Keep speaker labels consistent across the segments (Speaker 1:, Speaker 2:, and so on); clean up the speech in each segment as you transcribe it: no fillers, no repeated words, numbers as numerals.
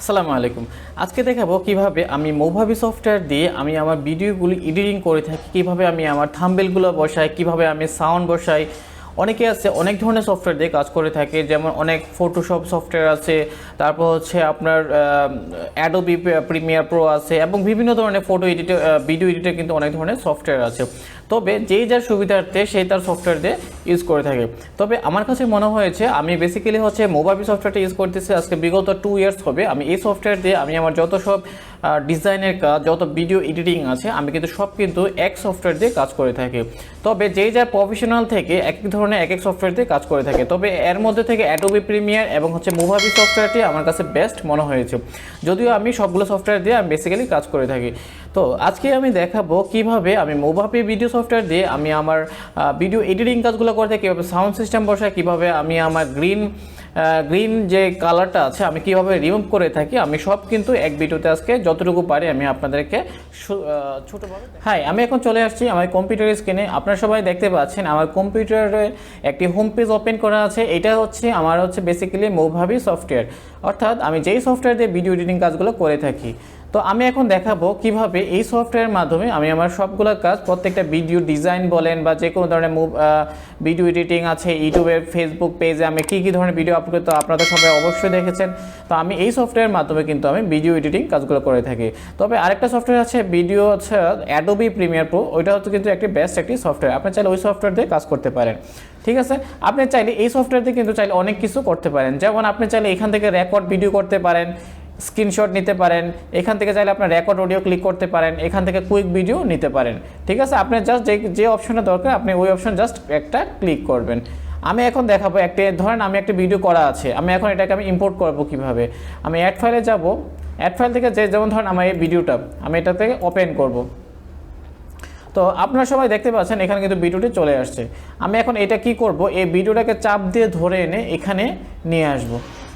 Speaker 1: আসসালামু আলাইকুম। আজকে দেখাবো কিভাবে আমি মোভাবি সফটওয়্যার দিয়ে আমি আমার ভিডিওগুলি এডিটিং করে থাকি, কিভাবে আমি আমার থাম্বনেলগুলো বসাই, কিভাবে আমি সাউন্ড বসাই। অনেকে আছে অনেক ধরনের সফটওয়্যার দিয়ে কাজ করে থাকে, যেমন অনেক ফটোশপ সফটওয়্যার আছে, তারপর হচ্ছে আপনার অ্যাডোবি প্রিমিয়ার প্রো আছে এবং বিভিন্ন ধরনের ফটো এডিটর ভিডিও এডিটর কিন্তু অনেক ধরনের সফটওয়্যার আছে। তবে যেই যার সুবিধার্থে সেই তার সফটওয়্যার দিয়ে ইউজ করে থাকে। তবে আমার কাছে মনে হয়েছে আমি বেসিক্যালি হচ্ছে মোবাইল সফটওয়্যারটা ইউজ করতেছি আজকে বিগত 2 ইয়ার্স হবে। আমি এই সফটওয়্যার দিয়ে আমি আমার যত সব ডিজাইনের কাজ, যত ভিডিও এডিটিং আছে, আমি কিন্তু সব কিন্তু এক সফটওয়্যার দিয়ে কাজ করে থাকি। তবে যেই যার প্রফেশনাল থেকে এক এক ধরনের এক এক সফটওয়্যার দিয়ে কাজ করে থাকে। তবে এর মধ্যে থেকে অ্যাডোবি প্রিমিয়ার এবং হচ্ছে মোভাবি সফটওয়্যারটি আমার কাছে বেস্ট মনে হয়েছে, যদিও আমি সবগুলো সফটওয়্যার দিয়ে আমি বেসিক্যালি কাজ করে থাকি। তো আজকে আমি দেখাবো কিভাবে আমি মোভাবি ভিডিও সফটওয়্যার দিয়ে আমি আমার ভিডিও এডিটিং কাজগুলো করে থাকি, কীভাবে সাউন্ড সিস্টেম বসাই, কীভাবে আমি আমার গ্রিন যে কালারটা আছে আমি কীভাবে রিমুভ করে থাকি, আমি সব কিন্তু এক ভিডিওতে আজকে যতটুকু পারি আমি আপনাদেরকে ছোটোভাবে। হ্যাঁ, আমি এখন চলে আসছি আমার কম্পিউটার স্ক্রিনে। আপনারা সবাই দেখতে পাচ্ছেন আমার কম্পিউটারে একটি হোম পেজ ওপেন করা আছে। এটা হচ্ছে আমার বেসিক্যালি মোভাবি সফটওয়্যার, অর্থাৎ আমি যেই সফটওয়্যার দিয়ে ভিডিও এডিটিং কাজগুলো করে থাকি। তো আমি এখন দেখাবো কিভাবে এই সফটওয়্যারের মাধ্যমে আমি আমার সবগুলো কাজ, প্রত্যেকটা ভিডিও ডিজাইন বলেন বা যে কোনো ধরনের ভিডিও এডিটিং আছে, ইউটিউবের ফেসবুক পেজে আমি কী ধরনের ভিডিও আপলোড করি, তো আপনারা সবাই অবশ্যই দেখেছেন। তো আমি এই সফটওয়্যারের মাধ্যমে কিন্তু আমি ভিডিও এডিটিং কাজগুলো করে থাকি। তবে আরেকটা সফটওয়্যার আছে ভিডিও হচ্ছে অ্যাডোবি প্রিমিয়ার প্রো, ওইটা হচ্ছে কিন্তু একটি বেস্ট একটি সফটওয়্যার। আপনি চাইলে ওই সফটওয়্যার দিয়ে কাজ করতে পারেন, ঠিক আছে। আপনি চাইলে এই সফটওয়্যার দিয়ে কিন্তু চাইলে অনেক কিছু করতে পারেন, যেমন আপনি চাইলে এখান থেকে রেকর্ড ভিডিও করতে পারেন, স্ক্রিনশট নিতে পারেন, এখান থেকে চাইলে আপনার রেকর্ড অডিও ক্লিক করতে পারেন, এখান থেকে কুইক ভিডিও নিতে পারেন, ঠিক আছে। আপনার জাস্ট যে অপশনটা দরকার আপনি ওই অপশন জাস্ট একটা ক্লিক করবেন। আমি এখন দেখাবো ধরেন আমি একটা ভিডিও করা আছে, আমি এখন এটাকে আমি ইম্পোর্ট করবো কিভাবে। আমি অ্যাড ফাইলে যাব, অ্যাড ফাইল থেকে যেমন ধরেন আমার এই ভিডিওটা আমি এটা থেকে ওপেন করব। তো আপনারা সবাই দেখতে পাচ্ছেন এখানে কিন্তু ভিডিওটি চলে আসছে। আমি এখন এটা কি করব, এই ভিডিওটাকে চাপ দিয়ে ধরে এনে এখানে নিয়ে আসব।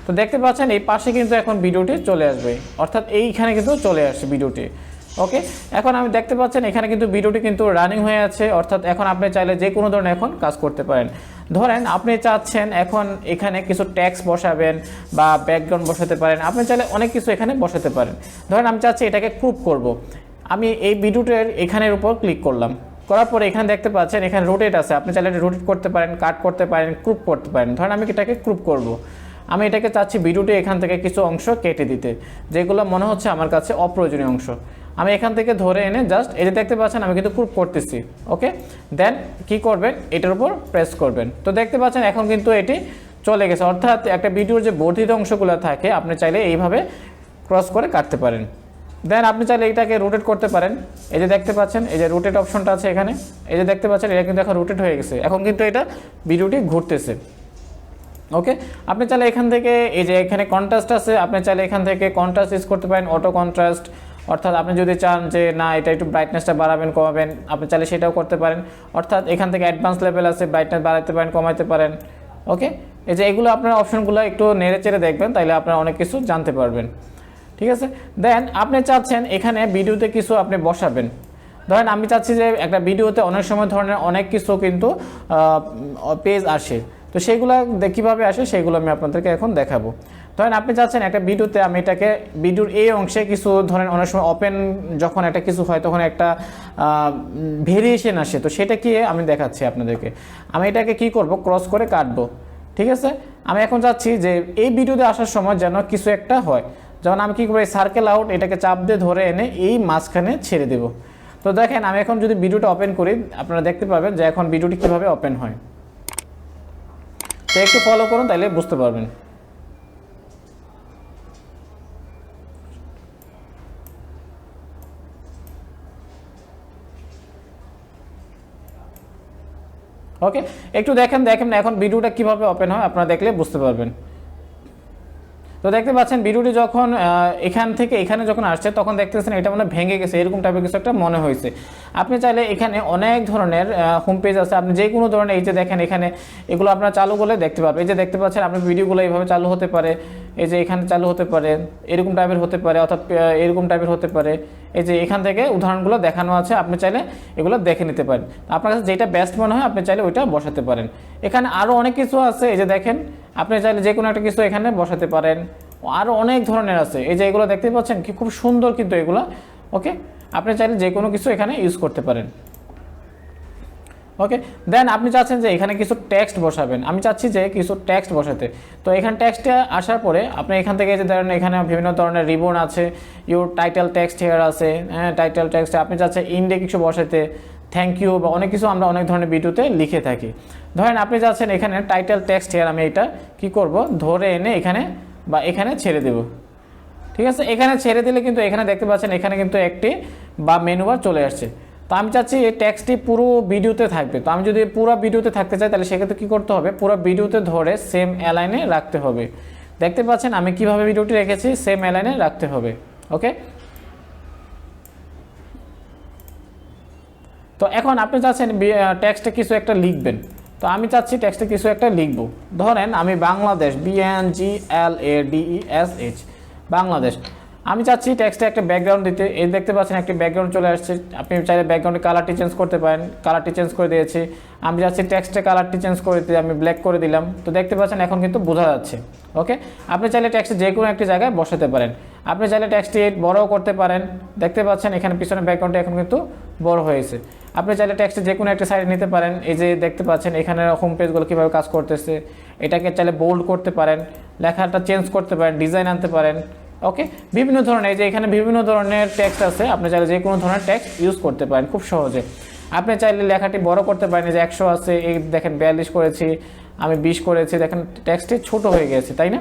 Speaker 1: তো দেখতে পাচ্ছেন এই পাশে কিন্তু এখন ভিডিওটি চলে আসবে, অর্থাৎ এইখানে কিন্তু চলে আসছে ভিডিওটি। ওকে, এখন আমি দেখতে পাচ্ছেন এখানে কিন্তু ভিডিওটি কিন্তু রানিং হয়ে আছে, অর্থাৎ এখন আপনি চাইলে যে কোনো ধরনের এখন কাজ করতে পারেন। ধরেন আপনি চাচ্ছেন এখন এখানে কিছু টেক্সট বসাবেন বা ব্যাকগ্রাউন্ড বসাতে পারেন, আপনি চাইলে অনেক কিছু এখানে বসাতে পারেন। ধরেন আমি চাচ্ছি এটাকে ক্রপ করব, আমি এই ভিডিওটার এখানের উপর ক্লিক করলাম, করার পরে এখানে দেখতে পাচ্ছেন এখানে রোটেট আছে, আপনি চাইলে রোটেট করতে পারেন, কাট করতে পারেন, ক্রপ করতে পারেন। ধরেন আমি এটাকে ক্রপ করব, আমি এটাকে চাচ্ছি ভিডিওটি এখান থেকে কিছু অংশ কেটে দিতে, যেগুলো মনে হচ্ছে আমার কাছে অপ্রয়োজনীয় অংশ। আমি এখান থেকে ধরে এনে জাস্ট এই যে দেখতে পাচ্ছেন আমি কিন্তু ক্রপ করতেছি। ওকে, দেন কি করবেন, এটার উপর প্রেস করবেন। তো দেখতে পাচ্ছেন এখন কিন্তু এটি চলে গেছে, অর্থাৎ একটা ভিডিওর যে বর্ধিত অংশগুলো থাকে আপনি চাইলে এইভাবে ক্রস করে কাটতে পারেন। দেন আপনি চাইলে এটাকে রোটেট করতে পারেন। এই যে দেখতে পাচ্ছেন এই যে রোটেট অপশনটা আছে এখানে, এই যে দেখতে পাচ্ছেন এটা কিন্তু এখন রোটেট হয়ে গেছে, এখন কিন্তু এটা ভিডিওটি ঘুরতেছে। ওকে, আপনি চাইলে এখান থেকে এই যে এখানে কন্ট্রাস্ট আছে, আপনি চাইলে এখান থেকে কন্ট্রাস্ট ইউজ করতে পারেন, অটো কন্ট্রাস্ট, অর্থাৎ আপনি যদি চান যে না এটা একটু ব্রাইটনেসটা বাড়াবেন কমাবেন আপনি চাইলে সেটাও করতে পারেন। অর্থাৎ এখান থেকে অ্যাডভান্স লেভেল আছে, ব্রাইটনেস বাড়াতে পারেন কমাতে পারেন। ওকে, এই যে এগুলো আপনার অপশনগুলো একটু নেড়ে চেড়ে দেখবেন, তাইলে আপনারা অনেক কিছু জানতে পারবেন, ঠিক আছে। দেন আপনি চাচ্ছেন এখানে ভিডিওতে কিছু আপনি বসাবেন। ধরেন আমি চাচ্ছি যে একটা ভিডিওতে অনেক সময় ধরনের অনেক কিছু কিন্তু পেজ আসে, তো সেগুলো কীভাবে আসে সেগুলো আমি আপনাদেরকে এখন দেখাবো। ধরেন আপনি চাচ্ছেন একটা ভিডিওতে আমি এটাকে ভিডিওর এই অংশে কিছু ধরেন অনেক সময় ওপেন যখন একটা কিছু হয় তখন একটা ভেরিয়েশন আসে, তো সেটা কি আমি দেখাচ্ছি আপনাদেরকে। আমি এটাকে কি করব, ক্রস করে কাটবো, ঠিক আছে। আমি এখন চাচ্ছি যে এই ভিডিওতে আসার সময় যেন কিছু একটা হয়, যেমন আমি কী করবো সার্কেল আউট, এটাকে চাপ দিয়ে ধরে এনে এই মাঝখানে ছেড়ে দেব। তো দেখেন আমি এখন যদি ভিডিওটা ওপেন করি আপনারা দেখতে পাবেন যে এখন ভিডিওটি কীভাবে ওপেন হয়। তো একটু ফলো করুন তাইলে বুঝতে পারবেন। ওকে, একটু দেখেন এখন ভিডিওটা কিভাবে ওপেন হয় আপনারা দেখলে বুঝতে পারবেন। তো দেখতে পাচ্ছেন ভিডিওটি যখন এখান থেকে এখানে যখন আসছে তখন দেখতেছেন এটা মনে ভেঙে গেছে, এরকম টাইপের কিছু একটা মনে হয়েছে। আপনি চাইলে এখানে অনেক ধরনের হোম পেজ আছে, আপনি যে কোনো ধরনের এই যে দেখেন এখানে এগুলো আপনারা চালু করলে দেখতে পাবেন। এই যে দেখতে পাচ্ছেন আপনার ভিডিওগুলো এইভাবে চালু হতে পারে, এই যে এখানে চালু হতে পারে, এরকম টাইপের হতে পারে, অর্থাৎ এরকম টাইপের হতে পারে। এই যে এখান থেকে উদাহরণগুলো দেখানো আছে, আপনি চাইলে এগুলো দেখে নিতে পারেন। আপনার কাছে যেটা বেস্ট মনে হয় আপনি চাইলে ওইটা বসাতে পারেন। এখানে আরও অনেক কিছু আছে, এই যে দেখেন আপনি চাইলে যে কোনো একটা কিছু এখানে বসাতে পারেন। আরও অনেক ধরনের আছে। এই যে এগুলো দেখতে পাচ্ছেন কি খুব সুন্দর কিন্তু এগুলো। ওকে, আপনি চাইলে যে কোনো কিছু এখানে ইউজ করতে পারেন। ওকে, দেন আপনি চাচ্ছেন যে এখানে কিছু টেক্সট বসাবেন, আমি চাচ্ছি যে কিছু টেক্সট বসাতে। তো এখানে টেক্সটে আসার পরে আপনি এখান থেকে যে ধরেন এখানে বিভিন্ন ধরনের রিবন আছে, ইউর টাইটেল টেক্সট হেয়ার আছে, হ্যাঁ টাইটেল টেক্সট আপনি চাচ্ছেন ইন্ডে কিছু বসাতে, থ্যাংক ইউ বা অনেক কিছু আমরা অনেক ধরনের ভিডিওতে লিখে থাকি। ধরেন আপনি চাচ্ছেন এখানে টাইটেল টেক্সট হেয়ার, আমি এটা কি করব ধরে এনে এখানে বা এখানে ছেড়ে দেব। ঠিক আছে, এখানে ছেড়ে দিলে কিন্তু এখানে দেখতে পাচ্ছেন এখানে কিন্তু একটি বা মেনু বার চলে আসছে। তো আমি চাচ্ছি এই টেক্সটটি পুরো ভিডিওতে থাকবে। তো আমি যদি পুরো ভিডিওতে থাকতে চাই তাহলে সেক্ষেত্রে কী করতে হবে, পুরো ভিডিওতে ধরে সেম অ্যালাইনে রাখতে হবে। দেখতে পাচ্ছেন আমি কিভাবে ভিডিওটি রেখেছি, সেম অ্যালাইনে রাখতে হবে। ওকে, তো এখন আপনি চাচ্ছেন টেক্সটে কিছু একটা লিখবেন। তো আমি চাচ্ছি টেক্সটে কিছু একটা লিখব। ধরেন আমি বাংলাদেশ, BNGLADESH বাংলাদেশ, আমি চাচ্ছি টেক্সটে একটা ব্যাকগ্রাউন্ড দিতে। এই দেখতে পাচ্ছেন একটি ব্যাকগ্রাউন্ড চলে আসছে। আপনি চাইলে ব্যাকগ্রাউন্ডের কালারটি চেঞ্জ করতে পারেন, কালারটি চেঞ্জ করে দিয়েছি। আমি চাচ্ছি টেক্সটে কালারটি চেঞ্জ করে দিতে, আমি ব্ল্যাক করে দিলাম। তো দেখতে পাচ্ছেন এখন কিন্তু বোঝা যাচ্ছে। ওকে, আপনি চাইলে টেক্সটে যে কোনো একটি জায়গায় বসাতে পারেন। আপনি চাইলে টেক্সটটি বড়ও করতে পারেন। দেখতে পাচ্ছেন এখানে পিছনে ব্যাকগ্রাউন্ডটা এখন কিন্তু বড় হয়েছে। আপনি চাইলে টেক্সটে যে কোনো একটা সাইড নিতে পারেন। এই যে দেখতে পাচ্ছেন এখানে হোম পেজগুলো কীভাবে কাজ করতেছে, এটাকে চাইলে বোল্ড করতে পারেন, লেখাটা চেঞ্জ করতে পারেন, ডিজাইন আনতে পারেন। ওকে, বিভিন্ন ধরনের এই যে এখানে বিভিন্ন ধরনের টেক্সট আছে, আপনি চাইলে যে কোনো ধরনের টেক্সট ইউজ করতে পারেন খুব সহজে। আপনি চাইলে লেখাটি বড় করতে পারেন, যে 100 আছে, এই দেখেন 42 করেছি, আমি 20 করেছি, দেখেন টেক্সটটি ছোট হয়ে গেছে, তাই না?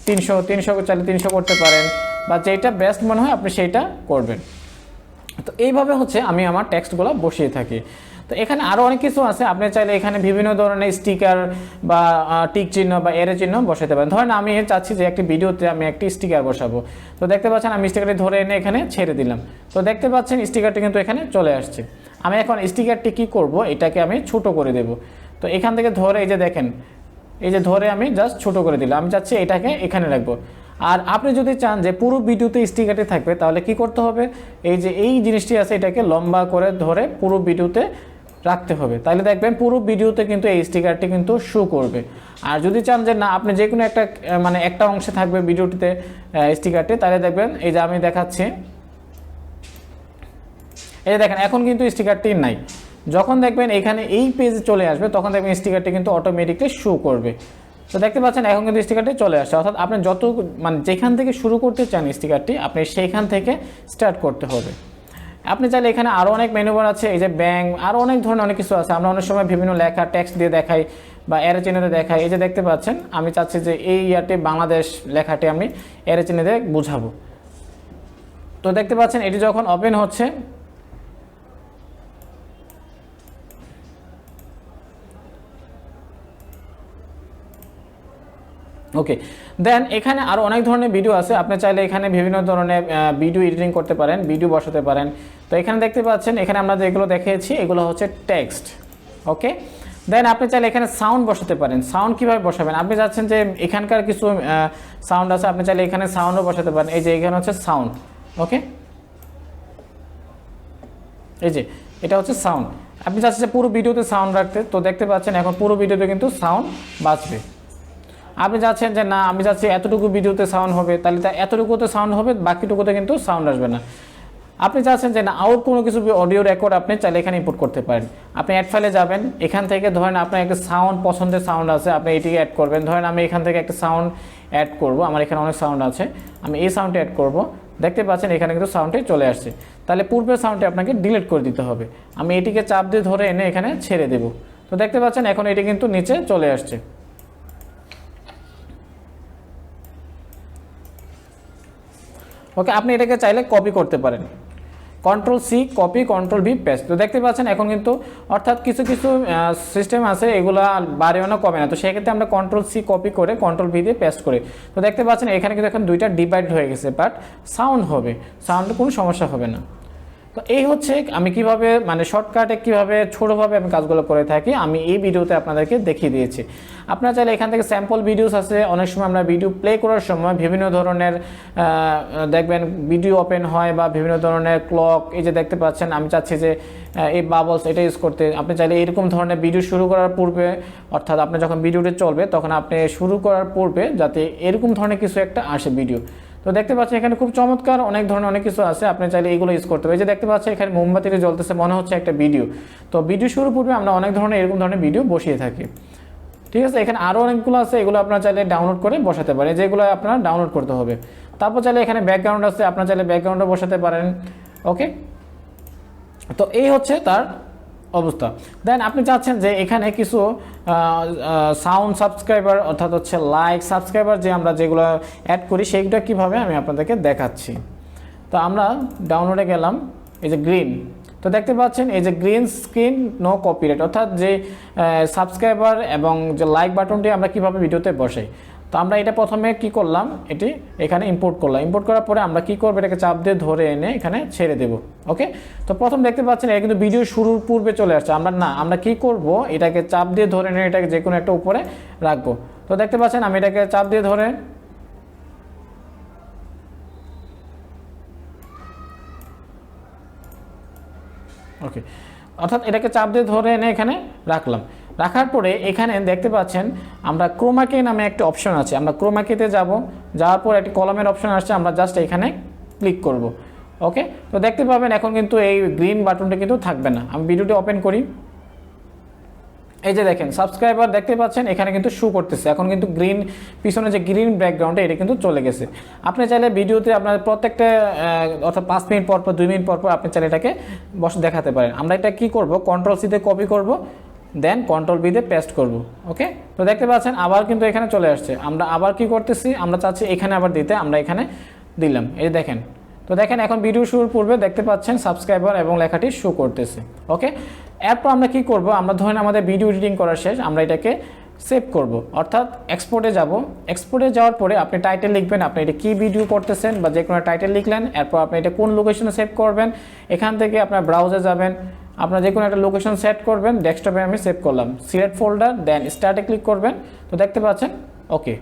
Speaker 1: 300 চাইলে 300 করতে পারেন, বা যেটা বেস্ট মনে হয় আপনি সেইটা করবেন। তো এইভাবে হচ্ছে আমি আমার টেক্সটগুলো বসিয়ে থাকি। তো এখানে আরও অনেক কিছু আছে, আপনি চাইলে এখানে বিভিন্ন ধরনের স্টিকার বা টিক চিহ্ন বা এরে চিহ্ন বসাতে পারেন। ধরেন আমি চাচ্ছি যে একটি ভিডিওতে আমি একটি স্টিকার বসাবো। তো দেখতে পাচ্ছেন আমি স্টিকারটি ধরে এনে এখানে ছেড়ে দিলাম। তো দেখতে পাচ্ছেন স্টিকারটি কিন্তু এখানে চলে আসছে। আমি এখন স্টিকারটি কী করব, এটাকে আমি ছোট করে দেব। তো এখান থেকে ধরে এই যে দেখেন, এই যে ধরে আমি জাস্ট ছোট করে দিলাম। আমি চাচ্ছি এটাকে এখানে রাখবো। আর আপনি যদি চান যে পুরো ভিডিওতে স্টিকারটি থাকবে, তাহলে কি করতে হবে, এই যে এই জিনিসটি আছে এটাকে লম্বা করে ধরে পুরো ভিডিওতে রাখতে হবে। তাহলে দেখবেন পুরো ভিডিওতে কিন্তু এই স্টিকারটি কিন্তু শো করবে। আর যদি চান যে না আপনি যে কোনো একটা মানে একটা অংশে থাকবে ভিডিওটিতে স্টিকারটি, তাহলে দেখবেন এই যে আমি দেখাচ্ছি, এই যে দেখেন এখন কিন্তু স্টিকারটি নাই। যখন দেখবেন এখানে এই পেজে চলে আসবে তখন দেখবেন স্টিকারটি কিন্তু অটোমেটিকলি শো করবে। তো দেখতে পাচ্ছেন এখন কিন্তু স্টিকারটি চলে আসছে। অর্থাৎ আপনি যত মানে যেখান থেকে শুরু করতে চান স্টিকারটি, আপনি সেইখান থেকে স্টার্ট করতে হবে। আপনি চাইলে এখানে আরও অনেক মেনুবার আছে, এই যে ব্যাংক, আরও অনেক ধরনের অনেক কিছু আছে। আমরা অনেক সময় বিভিন্ন লেখা টেক্সট দিয়ে দেখাই বা এরে চিহ্নে দেখাই। এই যে দেখতে পাচ্ছেন আমি চাচ্ছি যে এই ইয়ারটি বাংলাদেশ লেখাটি আমি এরে চিহ্নে দিয়ে বুঝাবো। তো দেখতে পাচ্ছেন এটি যখন ওপেন হচ্ছে, ওকে, দেন এখানে আরও অনেক ধরনের ভিডিও আছে। আপনি চাইলে এখানে বিভিন্ন ধরনের ভিডিও এডিটিং করতে পারেন, ভিডিও বসাতে পারেন। তো এখানে দেখতে পাচ্ছেন এখানে আমরা যেগুলো দেখিয়েছি এগুলো হচ্ছে টেক্সট। ওকে, দেন আপনি চাইলে এখানে সাউন্ড বসাতে পারেন। সাউন্ড কীভাবে বসাবেন, আপনি চাচ্ছেন যে এখানকার কিছু সাউন্ড আছে, আপনি চাইলে এখানে সাউন্ডও বসাতে পারেন। এই যে এখানে হচ্ছে সাউন্ড। ওকে, এই যে এটা হচ্ছে সাউন্ড। আপনি চাচ্ছেন যে পুরো ভিডিওতে সাউন্ড রাখতে, তো দেখতে পাচ্ছেন এখন পুরো ভিডিওতে কিন্তু সাউন্ড বাজবে। আপনি চাচ্ছেন যে না আমি চাচ্ছি এতটুকু ভিডিওতে সাউন্ড হবে, তাহলে এতটুকুতে সাউন্ড হবে, বাকিটুকুতে কিন্তু সাউন্ড আসবে না। আপনি চাচ্ছেন যে না আউট কোনো কিছু অডিও রেকর্ড আপনি চাইলে এখানে ইনপুট করতে পারেন। আপনি অ্যাড ফাইলে যাবেন, এখান থেকে ধরেন আপনার একটা সাউন্ড পছন্দের সাউন্ড আছে, আপনি এটিকে অ্যাড করবেন। ধরেন আমি এখান থেকে একটা সাউন্ড অ্যাড করব, আমার এখানে অনেক সাউন্ড আছে, আমি এই সাউন্ডটি অ্যাড করব। দেখতে পাচ্ছেন এখানে কিন্তু সাউন্ডটি চলে আসছে। তাহলে পূর্বের সাউন্ডটি আপনাকে ডিলিট করে দিতে হবে। আমি এটিকে চাপ দিয়ে ধরে এনে এখানে ছেড়ে দেব। তো দেখতে পাচ্ছেন এখন এটি কিন্তু নিচে চলে আসছে। ওকে, আপনি এটাকে চাইলে কপি করতে পারেন, Ctrl+C কপি, Ctrl+V পেস্ট। তো দেখতে পাচ্ছেন এখন কিন্তু অর্থাৎ কিছু কিছু সিস্টেম আছে এগুলো বাড়েও না কমে না। তো সেক্ষেত্রে আমরা Ctrl+C কপি করে Ctrl+V দিয়ে পেস্ট করি। তো দেখতে পাচ্ছেন এখানে কিন্তু এখন দুইটা ডিভাইড হয়ে গেছে, বাট সাউন্ড হবে, সাউন্ডে কোনো সমস্যা হবে না। তো এই হচ্ছে আমি কিভাবে মানে শর্টকাটে কিভাবে ছোটোভাবে আমি কাজগুলো করে থাকি, আমি এই ভিডিওতে আপনাদেরকে দেখিয়ে দিয়েছি। আপনারা চাইলে এখান থেকে স্যাম্পল ভিডিওস আছে, অনেক সময় আমরা ভিডিও প্লে করার সময় বিভিন্ন ধরনের দেখবেন ভিডিও ওপেন হয় বা বিভিন্ন ধরনের ক্লক, এই যে দেখতে পাচ্ছেন আমি চাচ্ছি যে এই বাবলস এটা ইউজ করতে। আপনি চাইলে এরকম ধরনের ভিডিও শুরু করার পূর্বে, অর্থাৎ আপনি যখন ভিডিওটি চলবে তখন আপনি শুরু করার পূর্বে যাতে এরকম ধরনের কিছু একটা আসে ভিডিও। তো দেখতে পাচ্ছেন এখানে খুব চমৎকার অনেক ধরনের অনেক কিছু আছে, আপনি চাইলে এইগুলো ইউজ করতে হবে। এই যে দেখতে পাচ্ছেন এখানে মোমবাতিটা জ্বলতেছে, মনে হচ্ছে একটা ভিডিও। তো ভিডিও শুরু পূর্বে আমরা অনেক ধরনের এরকম ধরনের ভিডিও বসিয়ে থাকি, ঠিক আছে। এখানে আরও অনেকগুলো আছে, এগুলো আপনারা চাইলে ডাউনলোড করে বসাতে পারেন, যেগুলো আপনারা ডাউনলোড করতে হবে। তারপর চাইলে এখানে ব্যাকগ্রাউন্ড আছে, আপনারা চাইলে ব্যাকগ্রাউন্ডও বসাতে পারেন। ওকে, তো এই হচ্ছে তার অবস্থা। দেন আপনি চাচ্ছেন যে এখানে কিছু সাউন্ড সাবস্ক্রাইবার অর্থাৎ হচ্ছে লাইক সাবস্ক্রাইবার যে আমরা যেগুলো অ্যাড করি সেইগুলো কীভাবে আমি আপনাদেরকে দেখাচ্ছি। তো আমরা ডাউনলোডে গেলাম, এই যে গ্রিন, তো দেখতে পাচ্ছেন এই যে গ্রিন স্ক্রিন নো কপিরাইট, অর্থাৎ যে সাবস্ক্রাইবার এবং যে লাইক বাটনটি আমরা কীভাবে ভিডিওতে বসাই। তো আমরা এটা প্রথমে কি করলাম, এটি এখানে ইম্পোর্ট করলাম। ইম্পোর্ট করার পরে আমরা কি করব, এটাকে চাপ দিয়ে ধরে এনে এখানে ছেড়ে দেব। ওকে, তো প্রথম দেখতে পাচ্ছেন এটা কিন্তু ভিডিও শুরুর পূর্বে চলে আসছে। আমরা কি করব, এটাকে চাপ দিয়ে ধরে এনে এটাকে যে কোনো একটা উপরে রাখবো। তো দেখতে পাচ্ছেন আমি এটাকে চাপ দিয়ে ধরে ওকে, অর্থাৎ এটাকে চাপ দিয়ে ধরে এনে এখানে রাখলাম। রাখার পরে এখানে দেখতে পাচ্ছেন আমরা ক্রোমাকি নামে একটা অপশন আছে, আমরা ক্রোমাকিতে যাওয়ার পর একটি কলমের অপশন আসছে, আমরা জাস্ট এখানে ক্লিক করব। ওকে, তো দেখতে পাবেন এখন কিন্তু এই গ্রিন বাটনটা কিন্তু থাকবে না। আমি ভিডিওটি ওপেন করি, এই যে দেখেন সাবস্ক্রাইবার দেখতে পাচ্ছেন এখানে কিন্তু শো করতেছে, এখন কিন্তু গ্রিন পিছনে যে গ্রিন ব্যাকগ্রাউন্ডে এটা কিন্তু চলে গেছে। আপনি চাইলে ভিডিওতে আপনার প্রত্যেকটা অর্থাৎ 5 মিনিট পর পর 2 মিনিট পর পর আপনি চাইলে এটাকে দেখাতে পারেন। আমরা এটা কি করব, কন্ট্রোল সি তে কপি করব, দেন কন্ট্রোল বি তে পেস্ট করব। ওকে, তো দেখতে পাচ্ছেন আবার কিন্তু এখানে চলে আসছে। আমরা আবার কি করতেছি, আমরা চাচ্ছি এখানে আবার দিতে, আমরা এখানে দিলাম, এই দেখেন। তো দেখেন এখন ভিডিও শুরুর পূর্বে দেখতে পাচ্ছেন সাবস্ক্রাইবার এবং লেখাটি শো করতেছে। ওকে, এরপর আমরা কি করব, আমরা ধরেন আমাদের ভিডিও এডিটিং করা শেষ, আমরা এটাকে সেভ করব, অর্থাৎ এক্সপোর্টে যাব। এক্সপোর্টে যাওয়ার পরে আপনি টাইটেল লিখবেন, আপনি এটা কি ভিডিও করতেছেন বা যে কোনো টাইটেল লিখলেন। এরপর আপনি এটা কোন লোকেশনে সেভ করবেন, এখান থেকে আপনার ব্রাউজে যাবেন, আপনার যে কোনো একটা লোকেশন সেট করবেন। ডেস্কটপে আমি সেভ করলাম, সিলেক্ট ফোল্ডার, দেন স্টার্টে ক্লিক করবেন। তো দেখতে পাচ্ছেন ওকে।